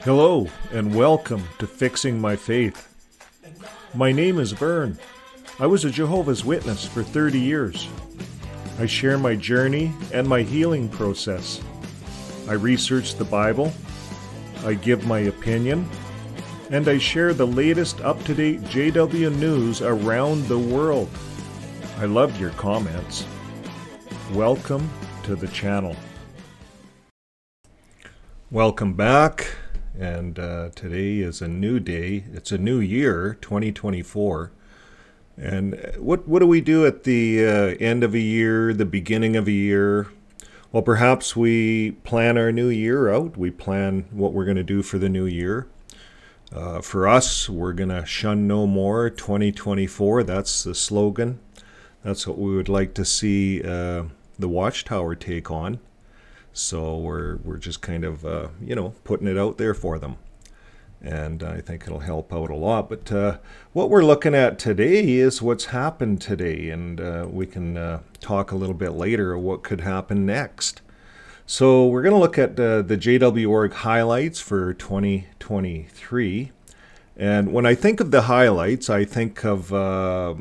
Hello, and welcome to Fixing My Faith. My name is Vern. I was a Jehovah's Witness for 30 years. I share my journey and my healing process. I research the Bible, I give my opinion, and I share the latest up-to-date JW news around the world. I love your comments. Welcome to the channel. Welcome back, and today is a new day. It's a new year, 2024. And what do we do at the end of a year, the beginning of a year? Well, perhaps we plan our new year out. We plan what we're going to do for the new year. For us, we're going to shun no more 2024. That's the slogan. That's what we would like to see the Watchtower take on. So we're just kind of, putting it out there for them. And I think it'll help out a lot. But what we're looking at today is what's happened today. And we can talk a little bit later what could happen next. So we're going to look at the JW.org highlights for 2023. And when I think of the highlights, I think of all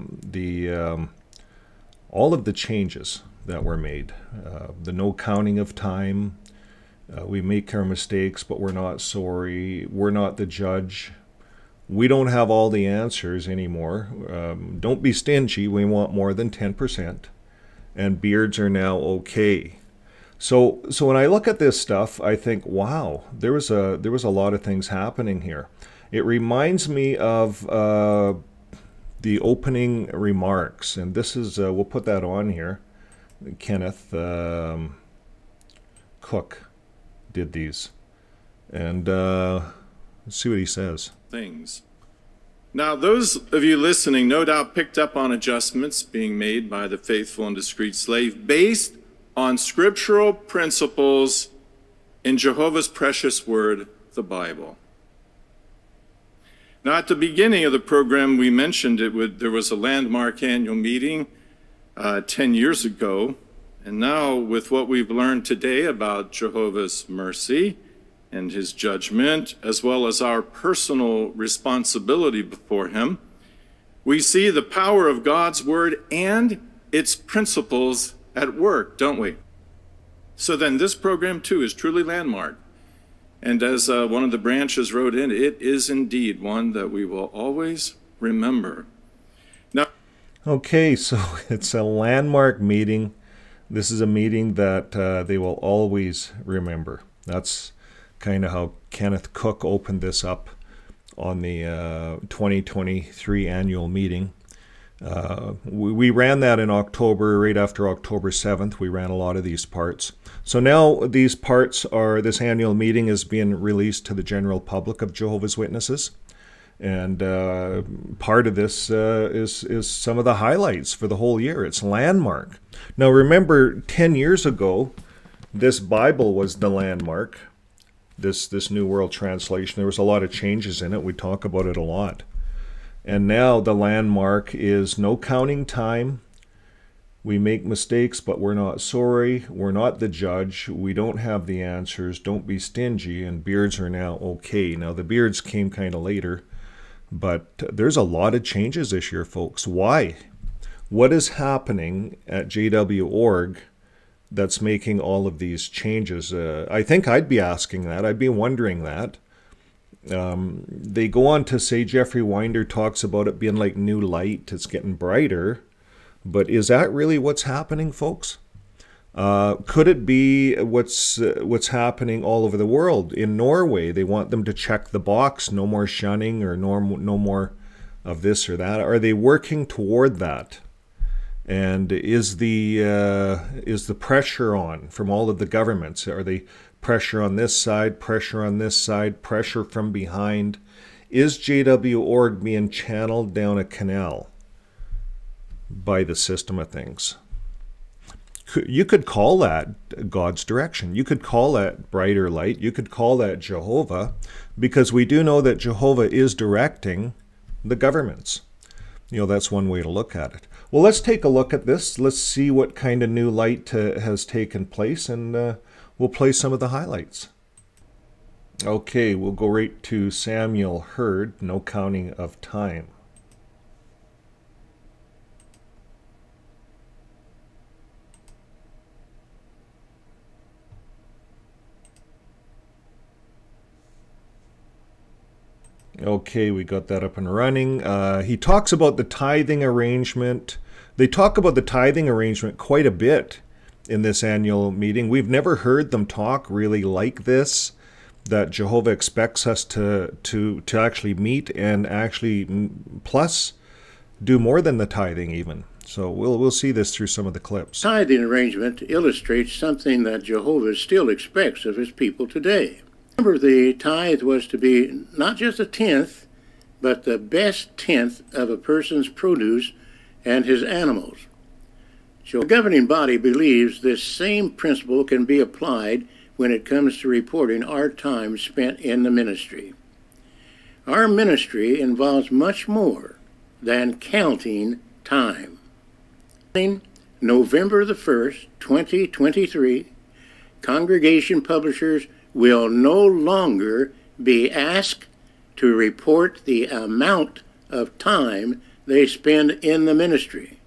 of the changes that were made. The no counting of time. We make our mistakes, but we're not sorry. We're not the judge. We don't have all the answers anymore. Don't be stingy. We want more than 10%. And beards are now okay. So when I look at this stuff, I think, wow, there was a lot of things happening here. It reminds me of the opening remarks, and this is we'll put that on here. Kenneth Cook did these, and let's see what he says. Things. Now, those of you listening no doubt picked up on adjustments being made by the faithful and discreet slave based on scriptural principles in Jehovah's precious word, the Bible. Now, at the beginning of the program, we mentioned there was a landmark annual meeting 10 years ago. And now, with what we've learned today about Jehovah's mercy and his judgment, as well as our personal responsibility before him, we see the power of God's word and its principles at work, don't we? So then this program, too, is truly landmark. And as one of the branches wrote in, it is indeed one that we will always remember. Now, okay, so it's a landmark meeting. This is a meeting that they will always remember. That's kind of how Kenneth Cook opened this up on the 2023 annual meeting. We ran that in October, right after October 7th. We ran a lot of these parts. So now these parts this annual meeting is being released to the general public of Jehovah's Witnesses. And part of this is some of the highlights for the whole year. It's landmark. Now remember, 10 years ago, this Bible was the landmark, this New World Translation. There was a lot of changes in it. We talk about it a lot. And now the landmark is no counting time. We make mistakes, but we're not sorry. We're not the judge. We don't have the answers. Don't be stingy. And beards are now okay. Now the beards came kind of later. But there's a lot of changes this year, folks. Why? What is happening at JW.org that's making all of these changes? I think I'd be asking that. I'd be wondering that. They go on to say, Jeffrey Winder talks about it being like new light. It's getting brighter. But is that really what's happening, folks? Could it be what's happening all over the world? In Norway, they want them to check the box, no more shunning or no more of this or that. Are they working toward that? And is the pressure on from all of the governments? Are they pressure on this side, pressure on this side, pressure from behind? Is JW.org being channeled down a canal by the system of things? You could call that God's direction. You could call that brighter light. You could call that Jehovah, because we do know that Jehovah is directing the governments. That's one way to look at it. Well, let's take a look at this. Let's see what kind of new light has taken place, and we'll play some of the highlights. Okay, we'll go right to Samuel Hurd, no counting of time. Okay, we got that up and running. He talks about the tithing arrangement. They talk about the tithing arrangement quite a bit in this annual meeting. We've never heard them talk really like this, that Jehovah expects us to actually meet and actually plus do more than the tithing even. So we'll see this through some of the clips. Tithing arrangement illustrates something that Jehovah still expects of his people today. Remember, the tithe was to be not just a tenth, but the best tenth of a person's produce and his animals. So the governing body believes this same principle can be applied when it comes to reporting our time spent in the ministry. Our ministry involves much more than counting time. November the 1st, 2023, congregation publishers will no longer be asked to report the amount of time they spend in the ministry.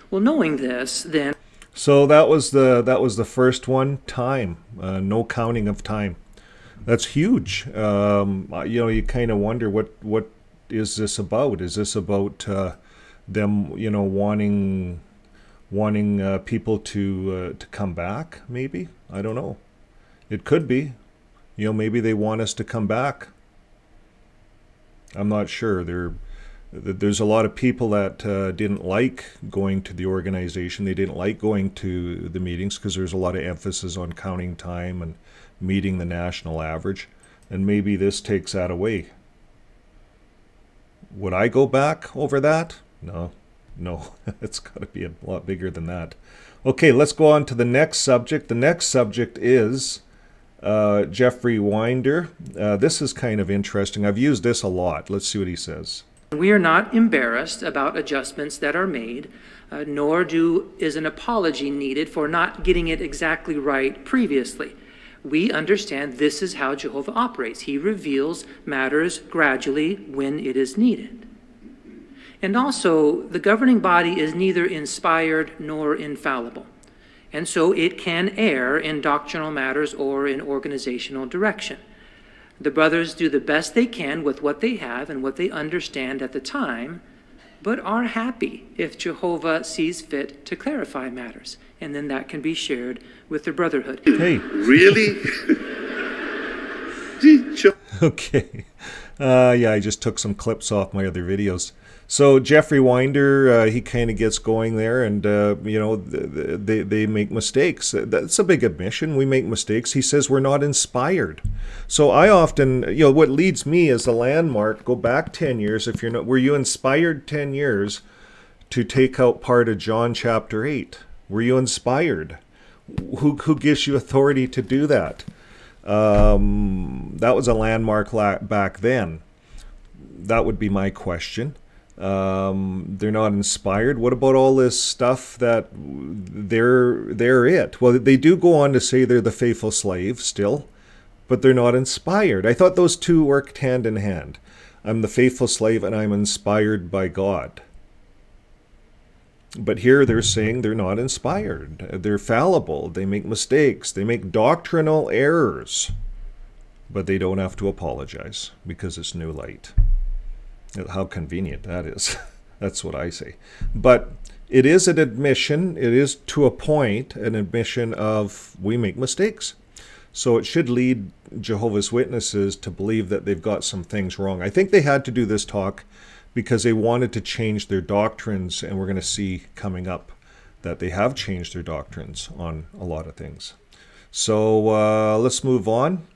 Well, knowing this, then... So that was the first one, time, no counting of time. That's huge. You kind of wonder what is this about? Is this about them, wanting people to come back? Maybe, I don't know. It could be. Maybe they want us to come back. I'm not sure. There's a lot of people that didn't like going to the organization. They didn't like going to the meetings because there's a lot of emphasis on counting time and meeting the national average. And maybe this takes that away. Would I go back over that? No. It's got to be a lot bigger than that. Okay, let's go on to the next subject. The next subject is Jeffrey Winder. This is kind of interesting. I've used this a lot. Let's see what he says. We are not embarrassed about adjustments that are made, nor is an apology needed for not getting it exactly right previously. We understand this is how Jehovah operates. He reveals matters gradually when it is needed. And also, the governing body is neither inspired nor infallible, and so it can err in doctrinal matters or in organizational direction. The brothers do the best they can with what they have and what they understand at the time, but are happy if Jehovah sees fit to clarify matters, and then that can be shared with the brotherhood. Hey. Really? Okay. Yeah, I just took some clips off my other videos. So Jeffrey Winder, he kind of gets going there, and they make mistakes. That's a big admission. We make mistakes. He says we're not inspired. So I often, what leads me as a landmark, go back 10 years. If you're not, were you inspired 10 years to take out part of John chapter 8? Were you inspired? Who gives you authority to do that? That was a landmark back then. That would be my question. They're not inspired. What about all this stuff that they're it? Well, they do go on to say they're the faithful slave still, but they're not inspired. I thought those two worked hand in hand. I'm the faithful slave and I'm inspired by God. But here they're saying they're not inspired. They're fallible. They make mistakes. They make doctrinal errors. But they don't have to apologize because it's new light. How convenient that is. That's what I say. But it is an admission. It is to a point an admission of we make mistakes. So it should lead Jehovah's Witnesses to believe that they've got some things wrong. I think they had to do this talk because they wanted to change their doctrines, and we're going to see coming up that they have changed their doctrines on a lot of things. So let's move on.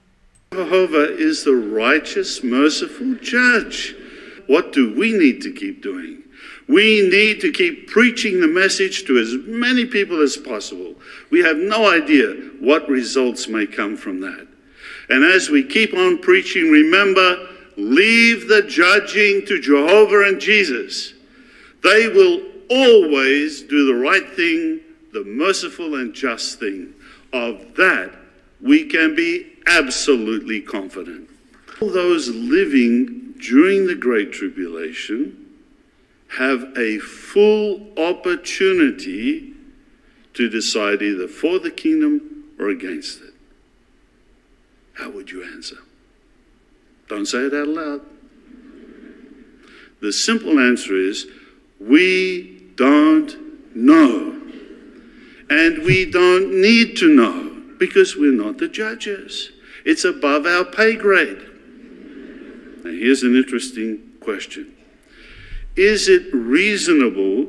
Jehovah is the righteous, merciful judge. What do we need to keep doing? We need to keep preaching the message to as many people as possible. We have no idea what results may come from that. And as we keep on preaching, remember, leave the judging to Jehovah and Jesus. They will always do the right thing, the merciful and just thing. Of that, we can be absolutely confident. All those living during the Great Tribulation have a full opportunity to decide either for the kingdom or against it. How would you answer? Don't say it out loud. The simple answer is, we don't know. And we don't need to know, because we're not the judges. It's above our pay grade. Now, here's an interesting question. Is it reasonable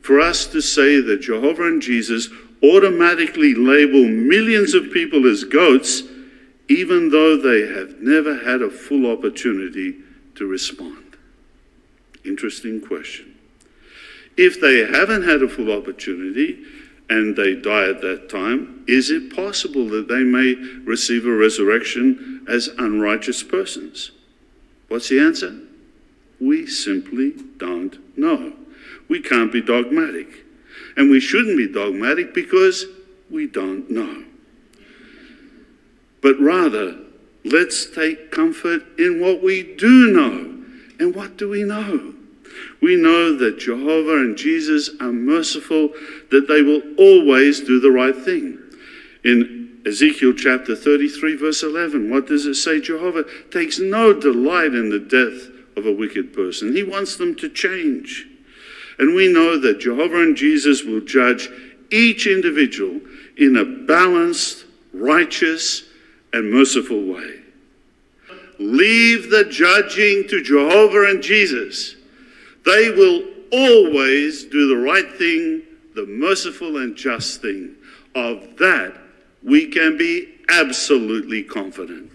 for us to say that Jehovah and Jesus automatically label millions of people as goats, even though they have never had a full opportunity to respond? Interesting question. If they haven't had a full opportunity and they die at that time, is it possible that they may receive a resurrection as unrighteous persons? What's the answer? We simply don't know. We can't be dogmatic. And we shouldn't be dogmatic because we don't know. But rather, let's take comfort in what we do know. And what do we know? We know that Jehovah and Jesus are merciful, that they will always do the right thing. In Ezekiel chapter 33, verse 11, what does it say? Jehovah takes no delight in the death of a wicked person. He wants them to change. And we know that Jehovah and Jesus will judge each individual in a balanced, righteous, and merciful way. Leave the judging to Jehovah and Jesus. They will always do the right thing, the merciful and just thing. Of that, we can be absolutely confident.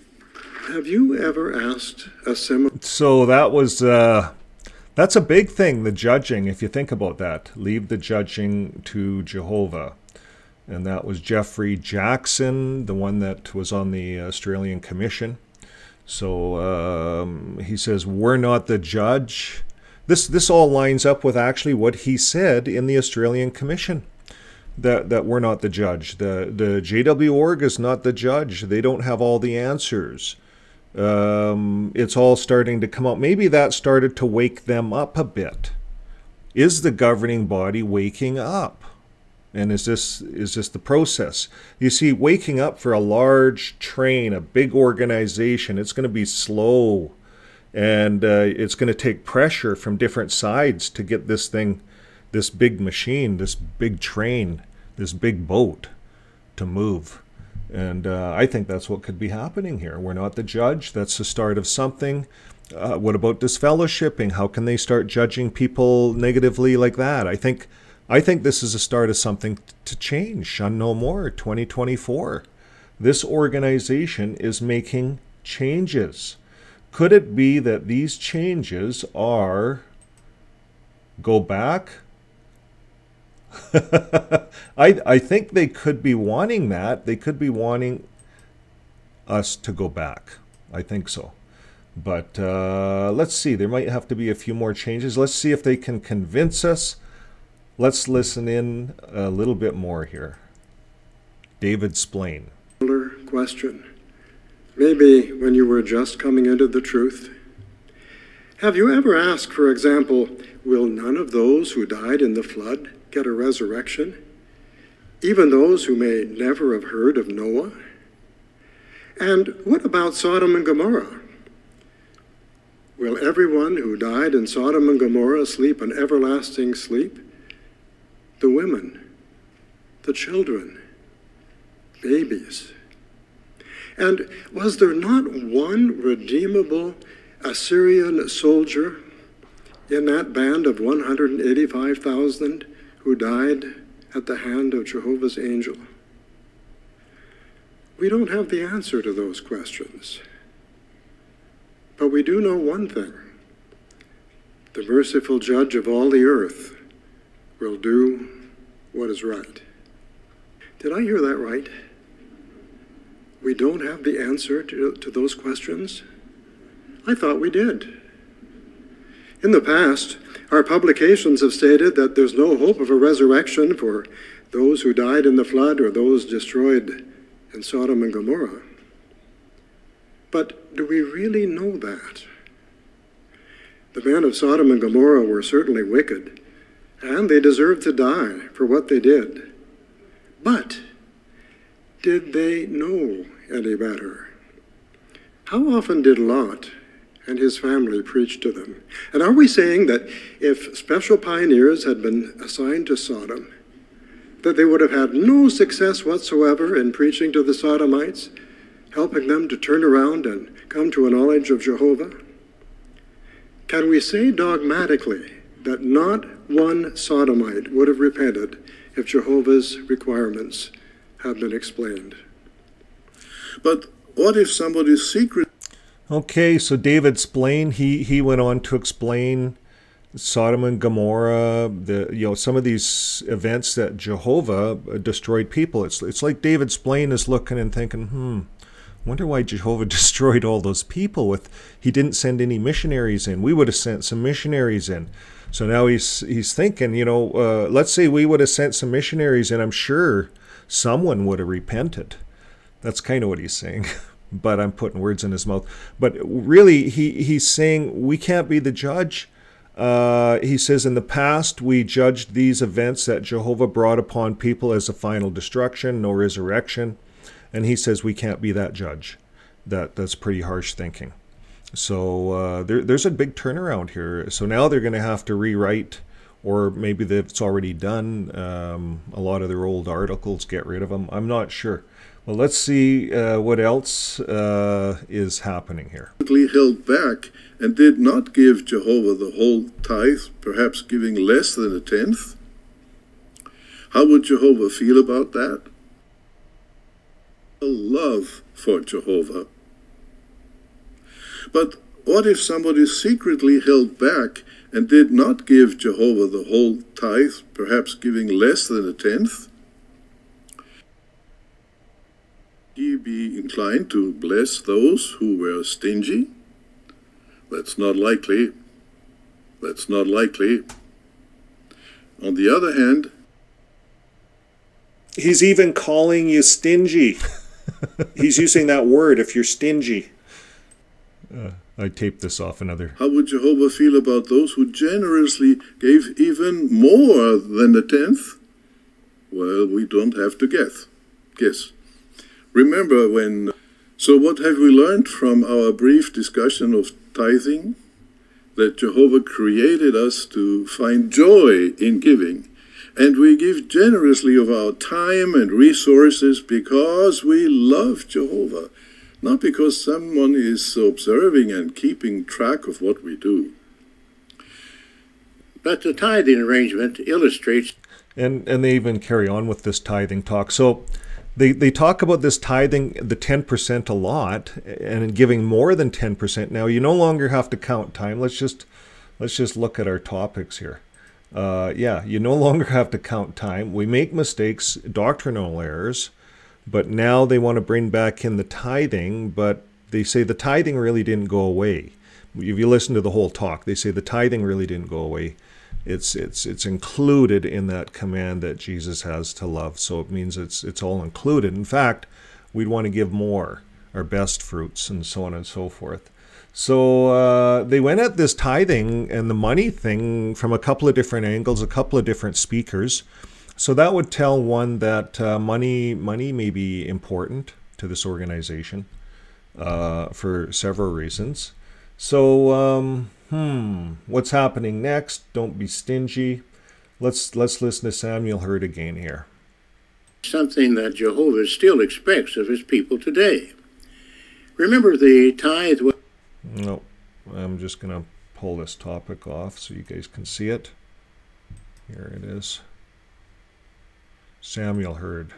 Have you ever asked a similar... So that was, that's a big thing, the judging, if you think about that. Leave the judging to Jehovah. And that was Jeffrey Jackson, the one that was on the Australian Commission. So he says, we're not the judge. This all lines up with actually what he said in the Australian Commission, that we're not the judge. The JW org is not the judge. They don't have all the answers. It's all starting to come out. Maybe that started to wake them up a bit. Is the governing body waking up? And is this the process? You see, waking up for a large train, a big organization, it's going to be slow. And it's going to take pressure from different sides to get this thing, this big machine, this big train, this big boat to move. And I think that's what could be happening here. We're not the judge. That's the start of something. What about disfellowshipping? How can they start judging people negatively like that? I think this is a start of something to change. Shun no more, 2024. This organization is making changes. Could it be that these changes are go back? I think they could be wanting that. They could be wanting us to go back. I think so. But let's see. There might have to be a few more changes. Let's see if they can convince us. Let's listen in a little bit more here. David Splain. Question. Maybe when you were just coming into the truth. Have you ever asked, for example, will none of those who died in the flood get a resurrection? Even those who may never have heard of Noah? And what about Sodom and Gomorrah? Will everyone who died in Sodom and Gomorrah sleep an everlasting sleep? The women, the children, babies. And was there not one redeemable Assyrian soldier in that band of 185,000 who died at the hand of Jehovah's angel? We don't have the answer to those questions. But we do know one thing. The merciful judge of all the earth will do what is right. Did I hear that right? We don't have the answer to those questions? I thought we did. In the past, our publications have stated that there's no hope of a resurrection for those who died in the flood or those destroyed in Sodom and Gomorrah. But do we really know that? The men of Sodom and Gomorrah were certainly wicked, and they deserved to die for what they did. But did they know any better? How often did Lot and his family preach to them? And are we saying that if special pioneers had been assigned to Sodom, that they would have had no success whatsoever in preaching to the Sodomites, helping them to turn around and come to a knowledge of Jehovah? Can we say dogmatically that not one Sodomite would have repented if Jehovah's requirements have been explained? But what if somebody's secret? Okay, so David explained. He went on to explain Sodom and Gomorrah, some of these events that Jehovah destroyed people. It's like David Splain is looking and thinking, wonder why Jehovah destroyed all those people. He didn't send any missionaries in. We would have sent some missionaries in. So now he's thinking, let's say we would have sent some missionaries in. I'm sure someone would have repented. That's kind of what he's saying. But I'm putting words in his mouth. But really, he's saying we can't be the judge. He says, in the past, we judged these events that Jehovah brought upon people as a final destruction, no resurrection. And he says we can't be that judge. That's pretty harsh thinking. So there's a big turnaround here. So now they're going to have to rewrite, or maybe it's already done, a lot of their old articles, get rid of them. I'm not sure. Well, let's see what else is happening here. Held back and did not give Jehovah the whole tithe, perhaps giving less than a tenth? How would Jehovah feel about that? A love for Jehovah. But what if somebody secretly held back and did not give Jehovah the whole tithe, perhaps giving less than a tenth? He be inclined to bless those who were stingy? That's not likely. That's not likely. On the other hand, he's even calling you stingy. He's using that word, if you're stingy. I taped this off another. How would Jehovah feel about those who generously gave even more than a tenth? Well, we don't have to guess. Remember when... So what have we learned from our brief discussion of tithing? That Jehovah created us to find joy in giving. And we give generously of our time and resources because we love Jehovah, not because someone is observing and keeping track of what we do. But the tithing arrangement illustrates... And they even carry on with this tithing talk. So they talk about this tithing, the 10% a lot, and giving more than 10%. Now, you no longer have to count time. Let's just look at our topics here. You no longer have to count time. We make mistakes, doctrinal errors, but now they want to bring back in the tithing, but they say the tithing really didn't go away. If you listen to the whole talk, they say the tithing really didn't go away. It's included in that command that Jesus has to love, so it means it's all included. In fact, we'd want to give more, our best fruits, and so on and so forth. So they went at this tithing and the money thing from a couple of different angles, a couple of different speakers. So that would tell one that money may be important to this organization for several reasons. So what's happening next? Don't be stingy. Let's listen to Samuel Hurd again here. Something that Jehovah still expects of his people today. Remember, the tithe was... No, I'm just going to pull this topic off so you guys can see it. Here it is. Samuel Hurd.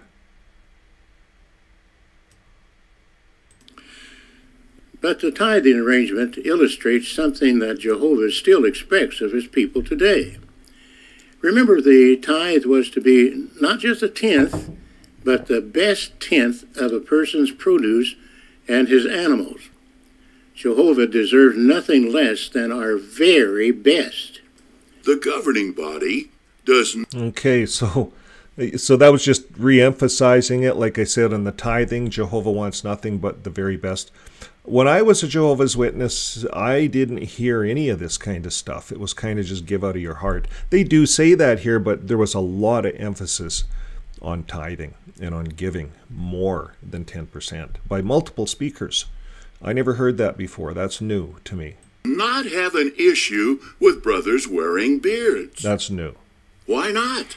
But the tithing arrangement illustrates something that Jehovah still expects of his people today. Remember, the tithe was to be not just a tenth, but the best tenth of a person's produce and his animals. Jehovah deserves nothing less than our very best. The governing body doesn't... Okay, so that was just re-emphasizing it. Like I said, on the tithing, Jehovah wants nothing but the very best. When I was a Jehovah's Witness, I didn't hear any of this kind of stuff. It was kind of just give out of your heart. They do say that here, but there was a lot of emphasis on tithing and on giving more than 10% by multiple speakers. I never heard that before. That's new to me. Not have an issue with brothers wearing beards. That's new. Why not?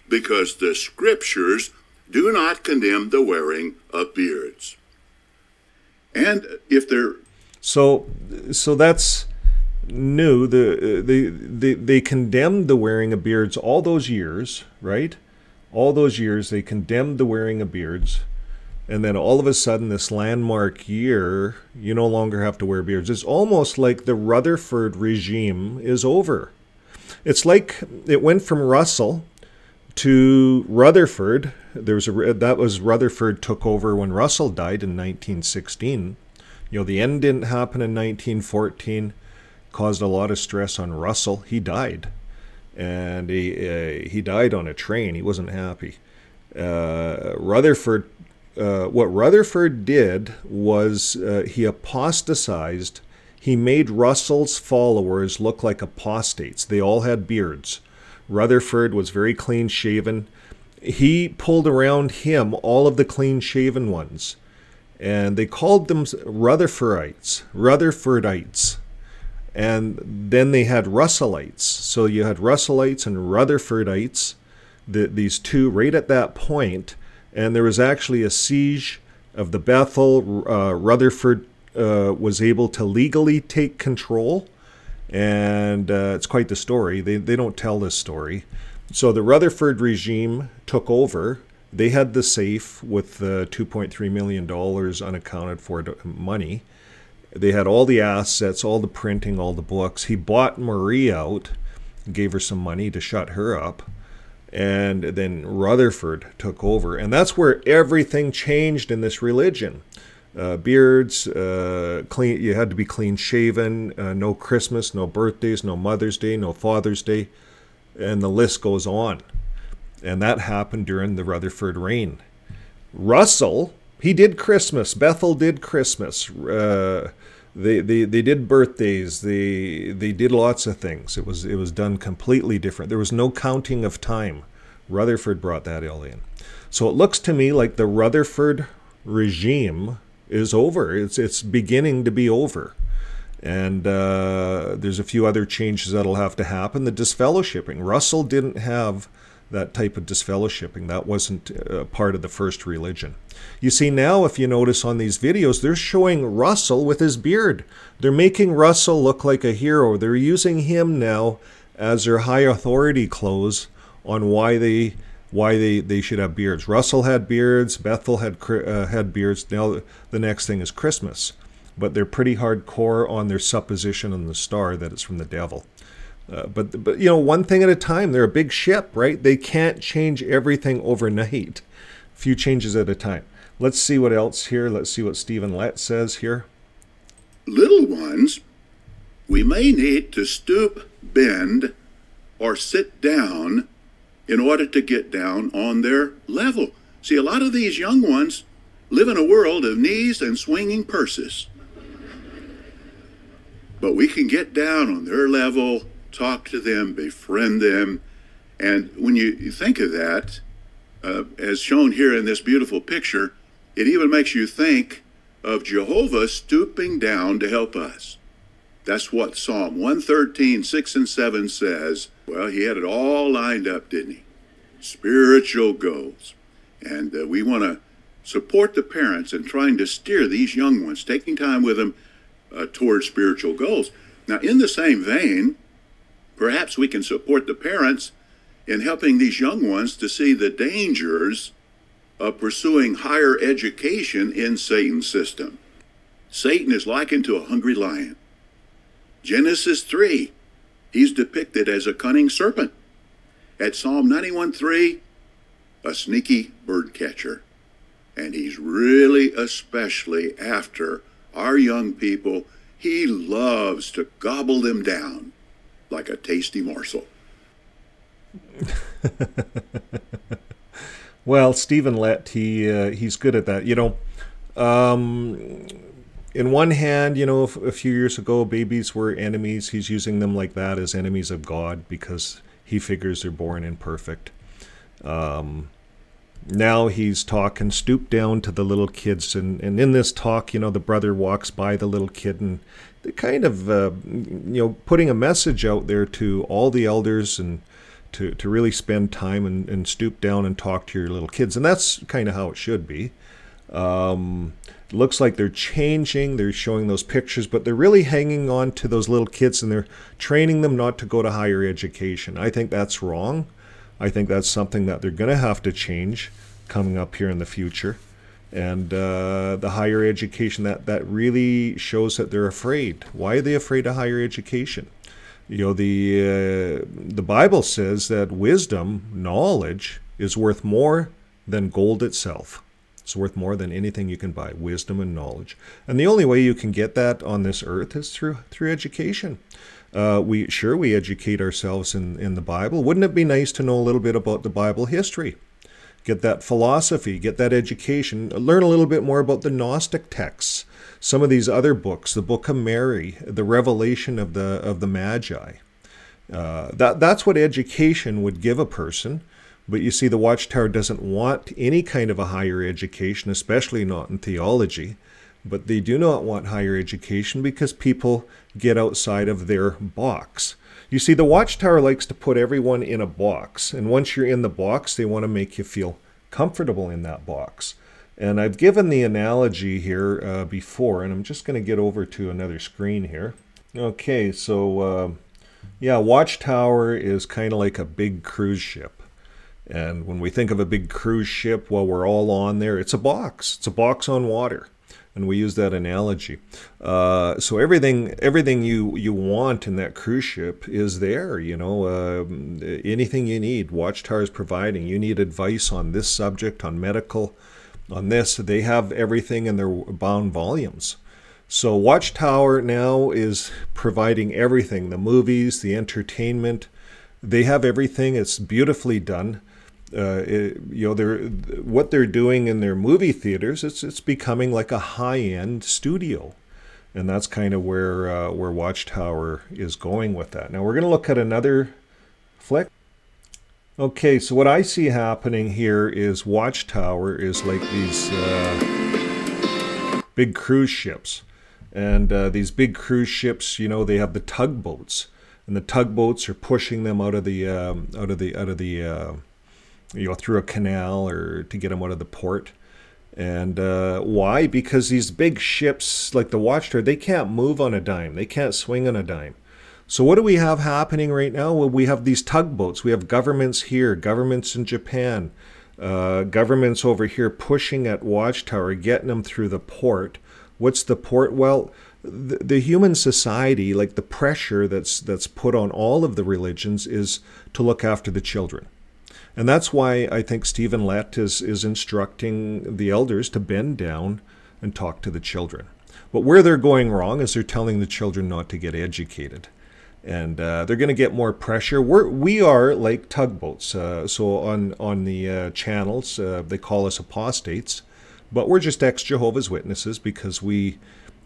Because the scriptures do not condemn the wearing of beards. And if they're so that's new. They condemned the wearing of beards all those years, right? All those years they condemned the wearing of beards, and then all of a sudden, this landmark year, you no longer have to wear beards. It's almost like the Rutherford regime is over. It's like it went from Russell to Rutherford. That was Rutherford took over when Russell died in 1916. You know, the end didn't happen in 1914. Caused a lot of stress on Russell. He died, and he died on a train. He wasn't happy. Rutherford. What Rutherford did was he apostatized. He made Russell's followers look like apostates. They all had beards. Rutherford was very clean-shaven. He pulled around him all of the clean-shaven ones, and they called them Rutherfordites. And then they had Russellites. So you had Russellites and Rutherfordites, these two right at that point. And there was actually a siege of the Bethel. Rutherford was able to legally take control. And it's quite the story. They don't tell this story. So the Rutherford regime took over. They had the safe with $2.3 million unaccounted for money. They had all the assets, all the printing, all the books. He bought Marie out, gave her some money to shut her up. And then Rutherford took over. And that's where everything changed in this religion. Beards, clean. You had to be clean-shaven, no Christmas, no birthdays, no Mother's Day, no Father's Day, and the list goes on. And that happened during the Rutherford reign. Russell, he did Christmas. Bethel did Christmas. They did birthdays. They did lots of things. It was done completely different. There was no counting of time. Rutherford brought that all in. So it looks to me like the Rutherford regime is over. It's beginning to be over. And there's a few other changes that'll have to happen. The disfellowshipping. Russell didn't have that type of disfellowshipping. That wasn't part of the first religion. You see now, if you notice on these videos, they're showing Russell with his beard. They're making Russell look like a hero. They're using him now as their high authority clothes on why they should have beards. Russell had beards. Bethel had beards. Now the next thing is Christmas. But they're pretty hardcore on their supposition on the star that it's from the devil. But you know, one thing at a time. They're a big ship, right? They can't change everything overnight. A few changes at a time. Let's see what else here. Let's see what Stephen Lett says here. little ones, we may need to stoop, bend, or sit down in order to get down on their level. See, a lot of these young ones live in a world of knees and swinging purses. But we can get down on their level, talk to them, befriend them. And when you think of that, as shown here in this beautiful picture, it even makes you think of Jehovah stooping down to help us. That's what Psalm 113, 6 and 7 says. Well, he had it all lined up, didn't he? Spiritual goals. And we want to support the parents in trying to steer these young ones, taking time with them towards spiritual goals. Now, in the same vein, perhaps we can support the parents in helping these young ones to see the dangers of pursuing higher education in Satan's system. Satan is likened to a hungry lion. Genesis 3, he's depicted as a cunning serpent. At Psalm 91:3, a sneaky bird catcher. And he's really especially after our young people. He loves to gobble them down like a tasty morsel. Well, Stephen Lett, he's good at that. You know, in one hand, a few years ago, babies were enemies. He's using them like that as enemies of God because he figures they're born imperfect. Now he's talking, stoop down to the little kids. And in this talk, the brother walks by the little kid and kind of, putting a message out there to all the elders and to really spend time and stoop down and talk to your little kids. And that's kind of how it should be. It looks like they're changing. They're showing those pictures, but they're really hanging on to those little kids and they're training them not to go to higher education. I think that's wrong. I think that's something that they're going to have to change coming up here in the future. And the higher education, that really shows that they're afraid. Why are they afraid of higher education? The Bible says that wisdom, knowledge, is worth more than gold itself. It's worth more than anything you can buy, wisdom and knowledge. And the only way you can get that on this earth is through education. We educate ourselves in the Bible. Wouldn't it be nice to know a little bit about the Bible history? Get that philosophy, get that education, learn a little bit more about the Gnostic texts, some of these other books, the Book of Mary, the Revelation of the Magi. That's what education would give a person. But you see, the Watchtower doesn't want any kind of a higher education, especially not in theology. But they do not want higher education because people get outside of their box. You see, the Watchtower likes to put everyone in a box. And once you're in the box, they want to make you feel comfortable in that box. And I've given the analogy here before, and I'm just going to get over to another screen here. Okay, so Watchtower is kind of like a big cruise ship. And when we think of a big cruise ship, while we're all on there, it's a box. It's a box on water. And we use that analogy. So everything you want in that cruise ship is there. Anything you need, Watchtower is providing. You need advice on this subject, on medical, on this. They have everything in their bound volumes. So Watchtower now is providing everything, the movies, the entertainment. They have everything. It's beautifully done. What they're doing in their movie theaters, it's becoming like a high-end studio, and that's kind of where Watchtower is going with that. Now we're going to look at another flick. Okay, so what I see happening here is Watchtower is like these big cruise ships, and these big cruise ships, they have the tugboats, and the tugboats are pushing them out of the through a canal or to get them out of the port. And why? Because these big ships like the Watchtower, they can't move on a dime. They can't swing on a dime. So what do we have happening right now? Well, we have these tugboats. We have governments here, governments in Japan, governments over here pushing at Watchtower, getting them through the port. What's the port? Well, the human society, like the pressure that's put on all of the religions, is to look after the children. And that's why I think Stephen Lett is instructing the elders to bend down and talk to the children. But where they're going wrong is they're telling the children not to get educated. And they're going to get more pressure. We are like tugboats. So on the channels, they call us apostates. But we're just ex-Jehovah's Witnesses because we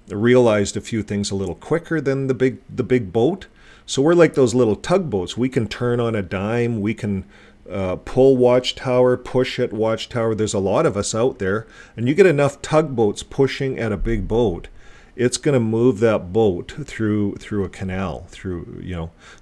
realized a few things a little quicker than the big boat. So we're like those little tugboats. We can turn on a dime. We can pull Watchtower, push at Watchtower. There's a lot of us out there, and you get enough tugboats pushing at a big boat, it's going to move that boat through a canal.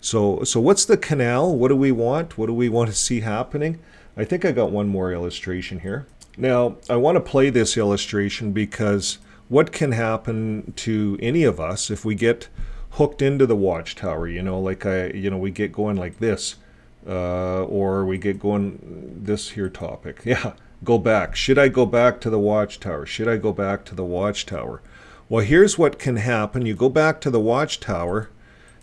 So what's the canal? What do we want? What do we want to see happening? I think I got one more illustration here. Now I want to play this illustration because what can happen to any of us if we get hooked into the Watchtower? We get going like this. Or we get going this here topic. Yeah, go back. Should I go back to the Watchtower? Should I go back to the Watchtower? Well, here's what can happen. You go back to the Watchtower,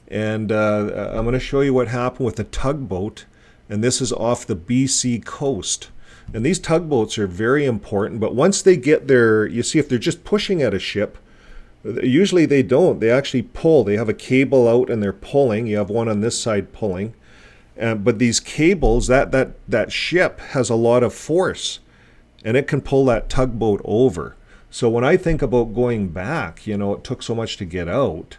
and I'm going to show you what happened with the tugboat, and this is off the BC coast. And these tugboats are very important, but once they get there, you see if they're just pushing at a ship, usually they don't. They actually pull. They have a cable out and they're pulling. You have one on this side pulling. But these cables, that ship has a lot of force, and it can pull that tugboat over. So when I think about going back, you know, it took so much to get out,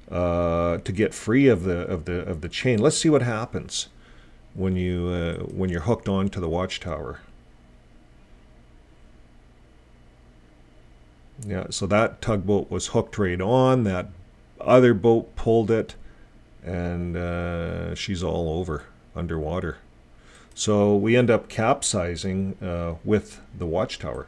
to get free of the chain. Let's see what happens when you're hooked onto the watchtower. Yeah, so that tugboat was hooked right on. That other boat pulled it, and she's all over underwater. So we end up capsizing with the watchtower.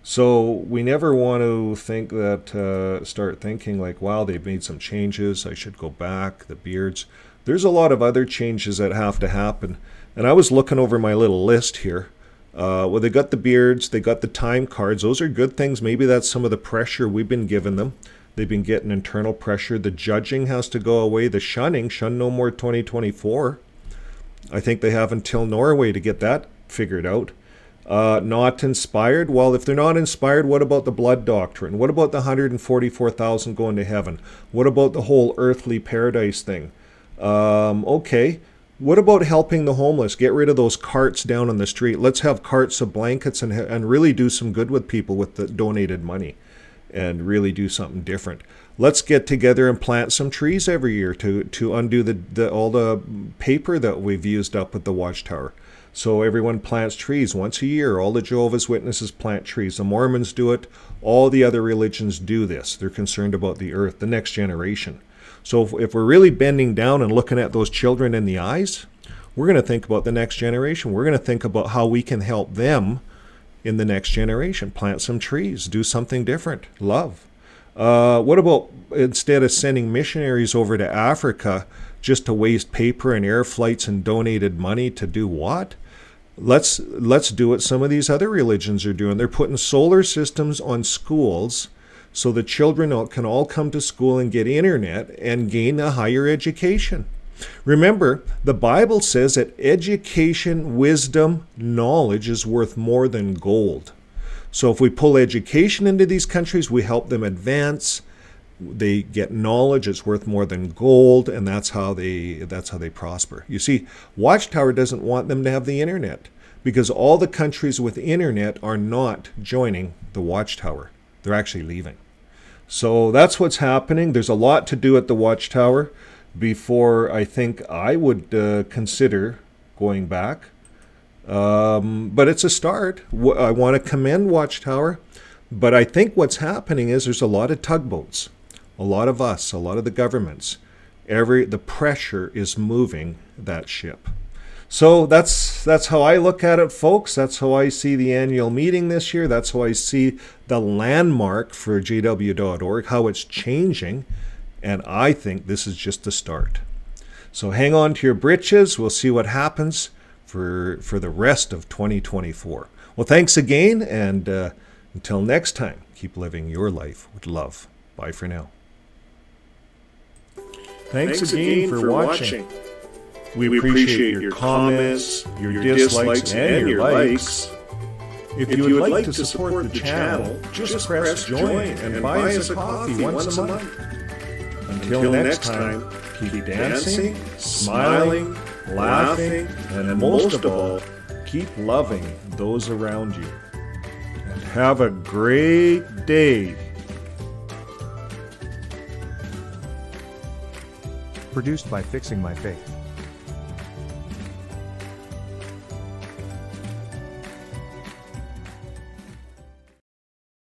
So we never want to think that, start thinking like, wow, they've made some changes, I should go back, the beards. There's a lot of other changes that have to happen. And I was looking over my little list here. Well, they got the beards, they got the time cards. Those are good things. Maybe that's some of the pressure we've been giving them. They've been getting internal pressure. The judging has to go away. The shunning, shun no more 2024. I think they have until Norway to get that figured out. Not inspired. Well, if they're not inspired, what about the blood doctrine? What about the 144,000 going to heaven? What about the whole earthly paradise thing? Okay. What about helping the homeless? Get rid of those carts down on the street. Let's have carts of blankets and really do some good with people with the donated money and really do something different. Let's get together and plant some trees every year to undo all the paper that we've used up at the watchtower. So everyone plants trees once a year. All the Jehovah's Witnesses plant trees. The Mormons do it. All the other religions do this. They're concerned about the earth, the next generation. So if we're really bending down and looking at those children in the eyes, we're going to think about the next generation. We're going to think about how we can help them in the next generation. Plant some trees. Do something different. Love. What about instead of sending missionaries over to Africa just to waste paper and air flights and donated money to do what? Let's do what some of these other religions are doing. They're putting solar systems on schools so the children can all come to school and get internet and gain a higher education. Remember, the Bible says that education, wisdom, knowledge is worth more than gold. So if we pull education into these countries, we help them advance. They get knowledge, it's worth more than gold, and that's how they prosper. You see, Watchtower doesn't want them to have the internet because all the countries with internet are not joining the Watchtower. They're actually leaving. So that's what's happening. There's a lot to do at the Watchtower before I think I would consider going back. But it's a start. I want to commend Watchtower, but I think what's happening is there's a lot of tugboats, a lot of us, a lot of the governments. The pressure is moving that ship. So that's how I look at it, folks. That's how I see the annual meeting this year. That's how I see the landmark for jw.org, how it's changing. And I think this is just the start. So hang on to your britches. We'll see what happens for the rest of 2024. Well, thanks again. And until next time, keep living your life with love. Bye for now. Thanks again for watching. We appreciate your comments, your dislikes, and your likes. If you would like to support the channel, just press join and buy us a coffee once a month. Until next time, keep dancing, smiling, laughing, and most of all, keep loving those around you. And have a great day. Produced by Fixing My Faith.